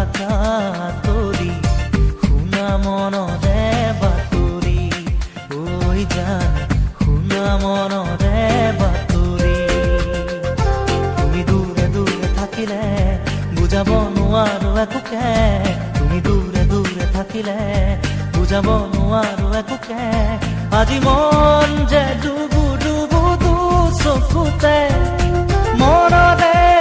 আকাতৰি শুনা মনৰে বাতৰি ঐ জান শুনা মনৰে বাতৰি তুমি দূৰে দূৰে থাকিলে বুজাব নোৱাৰো একোকে তুমি দূৰে দূৰে থাকিলে বুজাব নোৱাৰো একোকে আজি মন যে ডুবু ডুবু চকুতে মনৰে